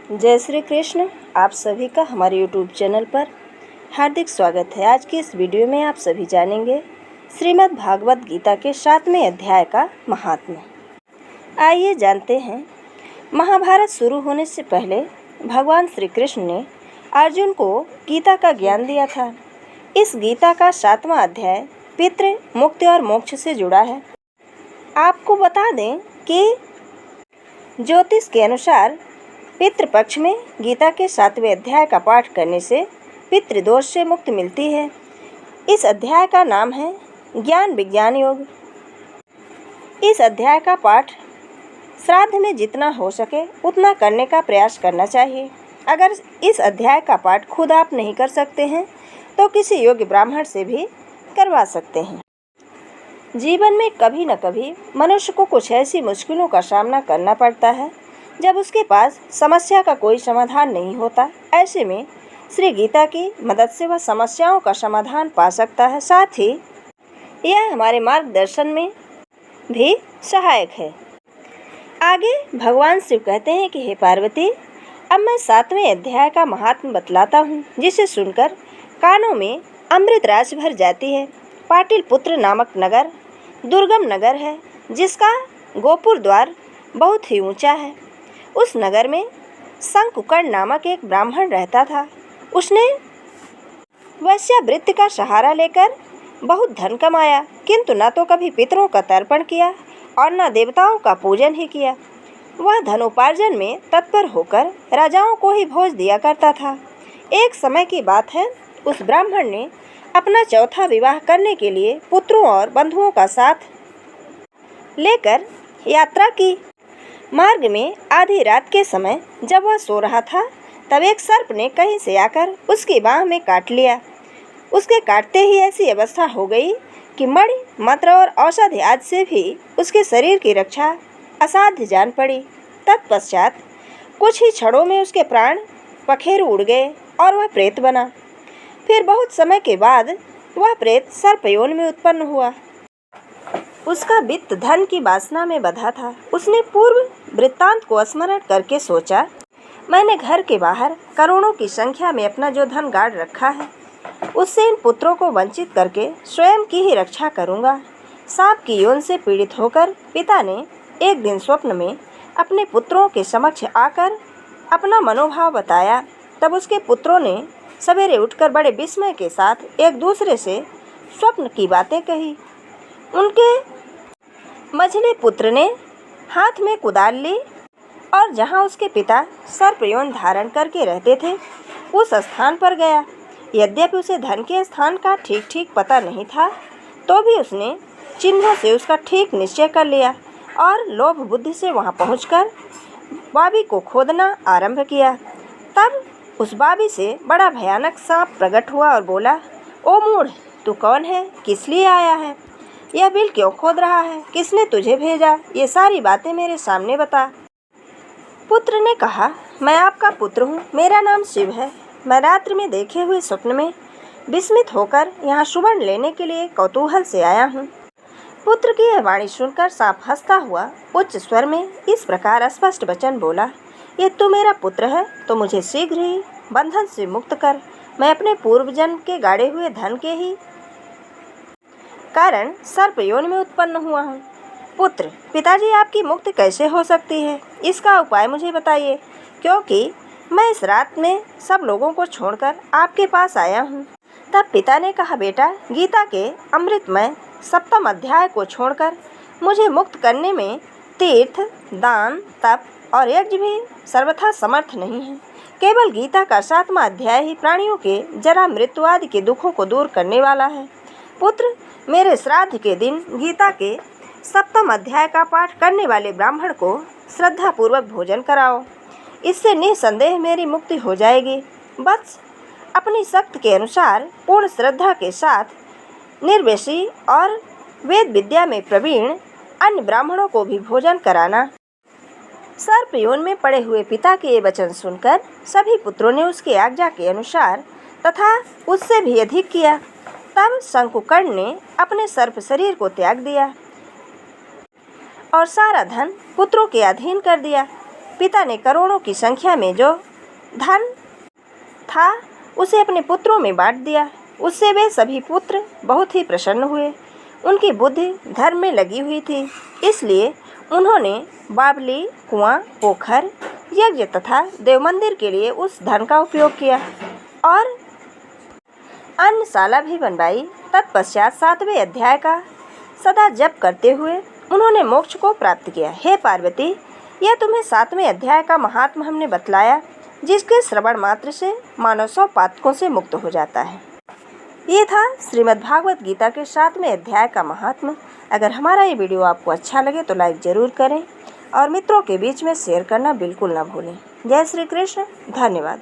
जय श्री कृष्ण। आप सभी का हमारे YouTube चैनल पर हार्दिक स्वागत है। आज की इस वीडियो में आप सभी जानेंगे श्रीमद् भागवत गीता के 7वें अध्याय का महात्म्य। आइए जानते हैं। महाभारत शुरू होने से पहले भगवान श्री कृष्ण ने अर्जुन को गीता का ज्ञान दिया था। इस गीता का 7वां अध्याय पितृ, मुक्ति और मोक्ष से जुड़ा है। आपको बता दें कि ज्योतिष के अनुसार पितृपक्ष में गीता के 7वें अध्याय का पाठ करने से पितृदोष से मुक्ति मिलती है। इस अध्याय का नाम है ज्ञान विज्ञान योग। इस अध्याय का पाठ श्राद्ध में जितना हो सके उतना करने का प्रयास करना चाहिए। अगर इस अध्याय का पाठ खुद आप नहीं कर सकते हैं तो किसी योग्य ब्राह्मण से भी करवा सकते हैं। जीवन में कभी न कभी मनुष्य को कुछ ऐसी मुश्किलों का सामना करना पड़ता है जब उसके पास समस्या का कोई समाधान नहीं होता। ऐसे में श्री गीता की मदद से वह समस्याओं का समाधान पा सकता है। साथ ही यह हमारे मार्गदर्शन में भी सहायक है। आगे भगवान शिव कहते हैं कि हे पार्वती, अब मैं 7वें अध्याय का महात्म्य बतलाता हूँ, जिसे सुनकर कानों में अमृत राशि भर जाती है। पाटिलपुत्र नामक नगर दुर्गम नगर है, जिसका गोपुर द्वार बहुत ही ऊंचा है। उस नगर में शंकुकर्ण नामक एक ब्राह्मण रहता था। उसने वैश्यावृत्ति का सहारा लेकर बहुत धन कमाया, किंतु न तो कभी पितरों का तर्पण किया और न देवताओं का पूजन ही किया। वह धनोपार्जन में तत्पर होकर राजाओं को ही भोज दिया करता था। एक समय की बात है, उस ब्राह्मण ने अपना चौथा विवाह करने के लिए पुत्रों और बंधुओं का साथ लेकर यात्रा की। मार्ग में आधी रात के समय जब वह सो रहा था, तब एक सर्प ने कहीं से आकर उसकी बाह में काट लिया। उसके काटते ही ऐसी अवस्था हो गई कि मणि, मंत्र और औषधि आदि से भी उसके शरीर की रक्षा असाध्य जान पड़ी। तत्पश्चात कुछ ही क्षणों में उसके प्राण पखेरु उड़ गए और वह प्रेत बना। फिर बहुत समय के बाद वह प्रेत सर्पयोनि में उत्पन्न हुआ। उसका वित्त धन की वासना में बंधा था। उसने पूर्व वृत्तांत को स्मरण करके सोचा, मैंने घर के बाहर करोड़ों की संख्या में अपना जो धन गाड़ रखा है, उससे इन पुत्रों को वंचित करके स्वयं की ही रक्षा करूंगा। सांप की यौन से पीड़ित होकर पिता ने एक दिन स्वप्न में अपने पुत्रों के समक्ष आकर अपना मनोभाव बताया। तब उसके पुत्रों ने सवेरे उठकर बड़े विस्मय के साथ एक दूसरे से स्वप्न की बातें कही। उनके मझले पुत्र ने हाथ में कुदाल ली और जहाँ उसके पिता सर्पयोन धारण करके रहते थे, उस स्थान पर गया। यद्यपि उसे धन के स्थान का ठीक ठीक पता नहीं था, तो भी उसने चिन्हों से उसका ठीक निश्चय कर लिया और लोभ बुद्धि से वहाँ पहुंचकर बाबी को खोदना आरंभ किया। तब उस बाबी से बड़ा भयानक सांप प्रकट हुआ और बोला, ओ मूढ़, तू कौन है? किस लिए आया है? यह बिल क्यों खोद रहा है? किसने तुझे भेजा? ये सारी बातें मेरे सामने बता। पुत्र ने कहा, मैं आपका पुत्र हूँ, मेरा नाम शिव है। मैं रात्रि में देखे हुए स्वप्न में विस्मित होकर यहाँ सुवर्ण लेने के लिए कौतूहल से आया हूँ। पुत्र की यह वाणी सुनकर सांप हंसता हुआ उच्च स्वर में इस प्रकार स्पष्ट वचन बोला, ये तू मेरा पुत्र है तो मुझे शीघ्र ही बंधन से मुक्त कर। मैं अपने पूर्व जन्म के गाड़े हुए धन के ही कारण सर्पयोनि में उत्पन्न हुआ हूँ। पुत्र, पिताजी आपकी मुक्ति कैसे हो सकती है? इसका उपाय मुझे बताइए, क्योंकि मैं इस रात में सब लोगों को छोड़कर आपके पास आया हूँ। तब पिता ने कहा, बेटा, गीता के अमृतमय 7वें अध्याय को छोड़कर मुझे मुक्त करने में तीर्थ, दान, तप और यज्ञ भी सर्वथा समर्थ नहीं है। केवल गीता का 7वां अध्याय ही प्राणियों के जरा मृत्यु आदि के दुखों को दूर करने वाला है। पुत्र, मेरे श्राद्ध के दिन गीता के 7वें अध्याय का पाठ करने वाले ब्राह्मण को श्रद्धापूर्वक भोजन कराओ। इससे निसंदेह मेरी मुक्ति हो जाएगी। बस अपनी शक्ति के अनुसार पूर्ण श्रद्धा के साथ निर्वेशी और वेद विद्या में प्रवीण अन्य ब्राह्मणों को भी भोजन कराना। सर्पयोन में पड़े हुए पिता के ये वचन सुनकर सभी पुत्रों ने उसकी आज्ञा के अनुसार तथा उससे भी अधिक किया। तब शंकुकर्ण ने अपने सर्प शरीर को त्याग दिया और सारा धन पुत्रों के अधीन कर दिया। पिता ने करोड़ों की संख्या में जो धन था उसे अपने पुत्रों में बांट दिया। उससे वे सभी पुत्र बहुत ही प्रसन्न हुए। उनकी बुद्धि धर्म में लगी हुई थी, इसलिए उन्होंने बावली, कुआं, पोखर, यज्ञ तथा देव मंदिर के लिए उस धन का उपयोग किया और अन्नशाला भी बनवाई। तत्पश्चात 7वें अध्याय का सदा जप करते हुए उन्होंने मोक्ष को प्राप्त किया। हे पार्वती, यह तुम्हें 7वें अध्याय का महात्मा हमने बतलाया, जिसके श्रवण मात्र से मानव 100 पातकों से मुक्त हो जाता है। ये था श्रीमद् भागवत गीता के 7वें अध्याय का महात्मा। अगर हमारा ये वीडियो आपको अच्छा लगे तो लाइक ज़रूर करें और मित्रों के बीच में शेयर करना बिल्कुल ना भूलें। जय श्री कृष्ण। धन्यवाद।